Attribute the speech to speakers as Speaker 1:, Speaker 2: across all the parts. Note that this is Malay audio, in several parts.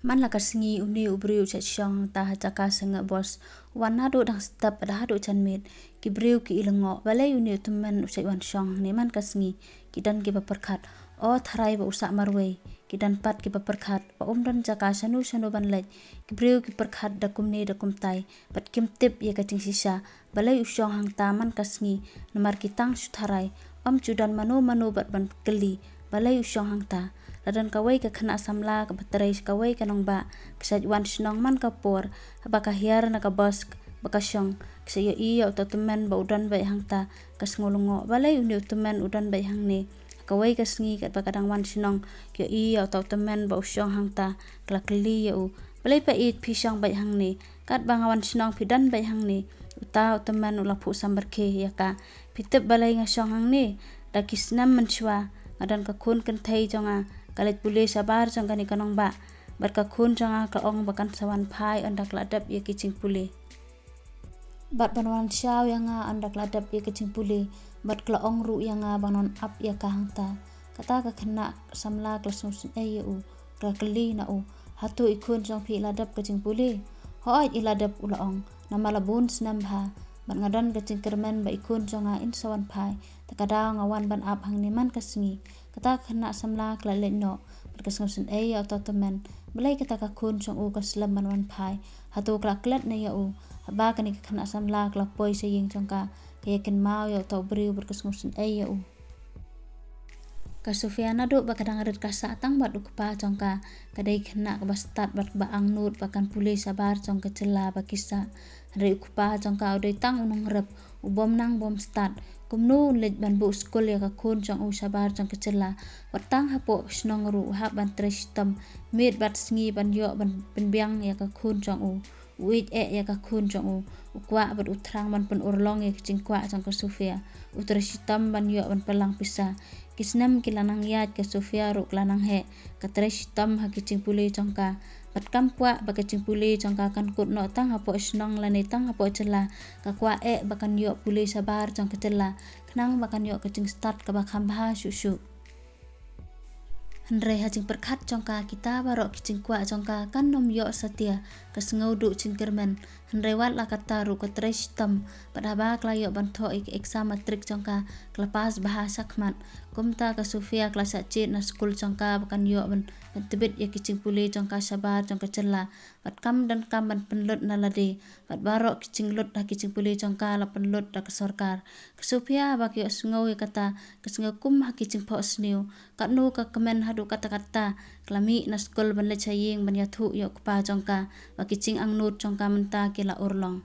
Speaker 1: Man la Sngi uni ubriu chat syong ta hacaka senga bos wan hadu dang step pada hadu chanmit ki briu ki ilengo balai uni Tymmen usai wan syong ni man Sngi ki dan ki perkat o tharai ba usak marwei ki dan pat ki perkat pa dan jaka sanu ban lej ki briu ki perkat da kumni da kumtai pat kim tip ye ka ting sisa balai usyong hang ta man Sngi namar ki tang su tharai cudan manu bat ban keli balai usyong hang ta ladan kawai ka khana samla ka batrai kawai ka nong ba kisaj wan snong man ka por ba ka hiar na ka bos ba ka syong kisaya iya ta Tymmen ba udan bai hang ta ka ngolongo balai uni Tymmen udan bai hang ni kawai ka Sngi ka ba kadang wan snong kyo iya ta Tymmen ba usyong hang ta kla kli ya u balai pa it pisang bai hang ni kat bang wan snong pidan bai hang ni uta Tymmen ula phu sambar ke ya ka pitep balai nga syong hang ni da kisnam menchwa ngadan ka khun kan thai jonga kalet pule sabar jong kani kanong ba bar ka khun jonga ka ong bakan sawan phai andak ladap ye kiching pule bat banwan syau yanga andak ladap ye kiching pule bat kla ong ru yanga banon ap ya ka hangta kata ka khna samla klasum sun e u ka kli na u hatu ikun jong phi ladap kiching pule hoi iladap ula ong namala bun snam ha bat ngadan kiching kermen ba ikun jonga in sawan phai takada ngawan ban ap hang ni man ka Sngi kata khna samla kla le no berkas ngusun atau Tymmen belai kata ka kun jong u ka slam ban wan phai hatu kla klat na ya u ba kani ka khna samla kla poi se ying jong ka yakin mau ya to briu berkas ngusun ya u ka Sofiana do ba kadang adat ka satang bat ukpa jong ka kadai khna ka bastat bat ba angnut bakan pule sabar jong ka cela ba kisa re ukpa jong ka odai tang unong rep ubom nang bom start kumnu lej ban bu skul ya ka kun jong u sabar jong ka cela watang hapo snong ru ha ban trestam mit bat Sngi ban yo ban penbiang ya ka kun jong u uit ya ka kun jong u ukwa bat utrang ban pen urlong ya cingkwa jong ka Sofia utrestam ban yo ban pelang pisa kisnam kilanang yat ka Sofia ru klanang he ka trestam ha kicing pule jong ka pat kam kwa ba kicing pule jong ka kan kut no tang hapo snong lani tang hapo cela ka kwa bakan yo pule sabar jong ka cela knang bakan yo kicing start ka ba khamba su Henry hajing perkat jongka kita barok kicing kwa jongka kan nom yo setia kesengau du cingkermen Henry wat la kata ru ke trestam pada ba klayo banto exam matrik jongka kelepas bahasa kmat kumta ke Sofia kelas acit na skul jongka bakan yo ban tebet ya kicing pule jongka sabar jongka cela bat kam dan kam ban penlut na lade bat barok kicing lut ha kicing pule jongka la penlut da ke sorkar ke Sofia bak yo sengau ya kata kesengau kum ha kicing po sniu kat nu ka kemen hadu kata-kata klami na skul ban le chaying ban yathu yo kupa jongka ba kicing angnut jongka menta kila urlong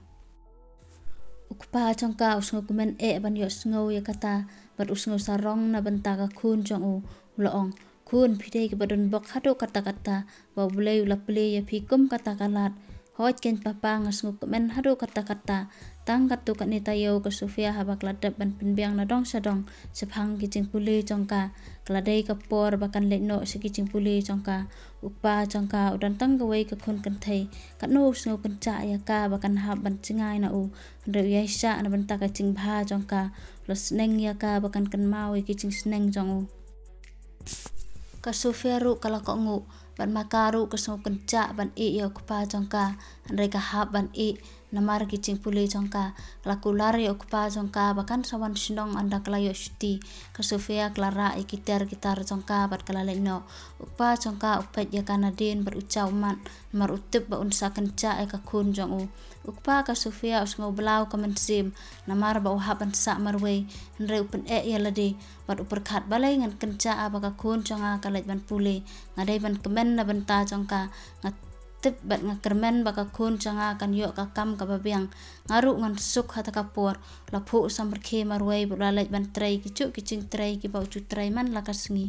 Speaker 1: ukpa jongka usngo kumen ban yo sngau ya kata bat usngo sarong na benta ka kun jong u uloong kun pidei ke badon bok hadu kata-kata ba bulai ula ple ya pikum kata kalat hoj ken papa ngasngo kumen hadu kata-kata tang katu kat ni tayo ke Sofia habak ladap ban penbiang na dong sadong sephang kicing pule jongka keladai ke por bakan lekno se kicing pule jongka ukpa jongka udan tang gawai ke khun kan thai kat no sngo kenca ya ka bakan hab ban cingai na u ndre yaisa na ban ta ka cing bha jongka los neng ya ka bakan kan mau kicing sneng jong u ka Sofia ru kala ko ngu ban makaru ke sngo kenca ban ya ukpa jongka ndre ka hab ban namar kicing pule jongka klakular yo ukpa jongka bakan sawan sinong anda klayo syuti ke Sofia klara gitar jongka bat kala leno ukpa jongka upet ya kanadin berucau man mar utip ba unsa kenca ka kun jong u ukpa ka Sofia usngo blau ka mensim namar ba uhaban sa marwei nre upen ya lade bat uperkat balai ngan kenca ba ka kun jonga kalet ban pule ngadai ban kemen na benta jongka tip bat ngakermen baka kun changa kan yo ka kam ka babiang ngaru ngan suk hata kapor laphu samber khe marwei bulalaj ban trai kicu kicing trai ki bau cu trai man la ka Sngi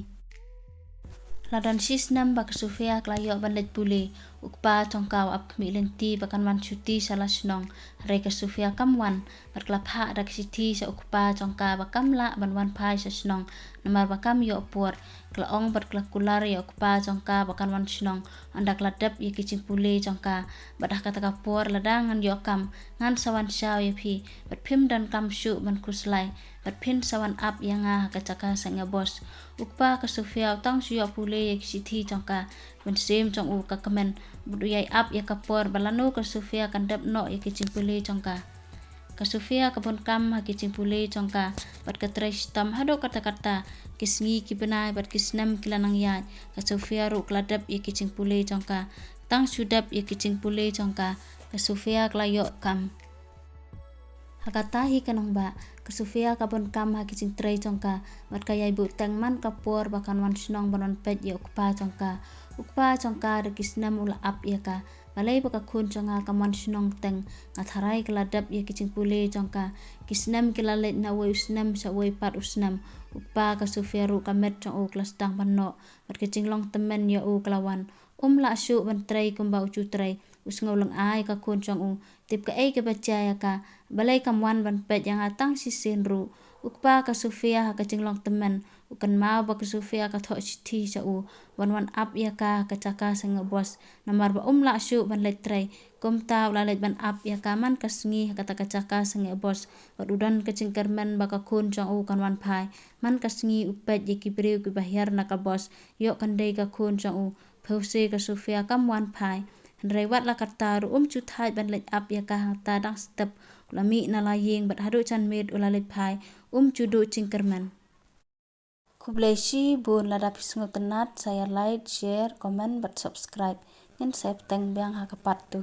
Speaker 1: ladan sisnam bak Sofia klayo ban let pule ukpa chongka ap khmi lenti bakan man chuti salah snong re ka Sofia kamwan bat klapha dak siti sa ukpa chongka bakam la ban wan phai sa snong namar bakam yo por klaong bat klakular ya ukpa jongka bakan wan shnong andak ladap ya kicing pule jongka badah kata kapor ladang ngan yokam ngan sawan shaw ya phi bat phim dan kam shu ban kuslai bat phin sawan ap ya nga kacaka sanga bos ukpa ka sofia tang shu ya pule ya kisithi jongka ban sem jong u ka kamen budu yai ap ya kapor balano ka sofia kan dap no ya kicing pule jongka ka Sofia kapon kam ha kicing pule jongka bat ka tres tam hado kata-kata kisngi ki benai bat kisnam kilanang ya ka Sofia ru kladap ya kicing pule jongka tang sudap ya kicing pule jongka ka Sofia klayo kam hakatahi kanong ba ka Sofia kapon kam ha kicing tre jongka bat ka yai bu tengman kapor bakan wan snong banon pet ya ukpa jongka de kisnam ula ap ya ka balai baka kun jonga kaman snong teng ngatharai keladap ya kicing pule jongka kisnam kilalet na woi usnam sa woi pat usnam ukpa ka Sofia ru kamet jong u klas tang panno bat kicing long Tymmen ya u kelawan la syu ban trei kumba ucu trei usngoleng ai ka kun jong u tip ka ai ke baca ya ka balai kamwan ban pet yang atang sisin ru ukpa ka Sofia ha kicing long Tymmen ukan mau ba ka Sofia ka tho sithi sa u wan ap ya ka caka sanga bos namar ba la syu ban letrei kom ta la let ban ap ya ka man ka Sngi kata caka sanga bos bat udan kicing kermen ba ka kun jong u kan wan phai man ka Sngi upet ye ki breu ki bahyar na ka bos yo kan dei ka kun jong u phose ka Sofia kam wan phai rewat la karta ru chu thai ban let ap ya ka ta dang step lami na la yeng bat hadu chan met ula let phai chu du cingkerman Kublesi bun lada pisngu tenat saya like, share, komen, bat subscribe. Ngen saya peteng biang hakapat tu.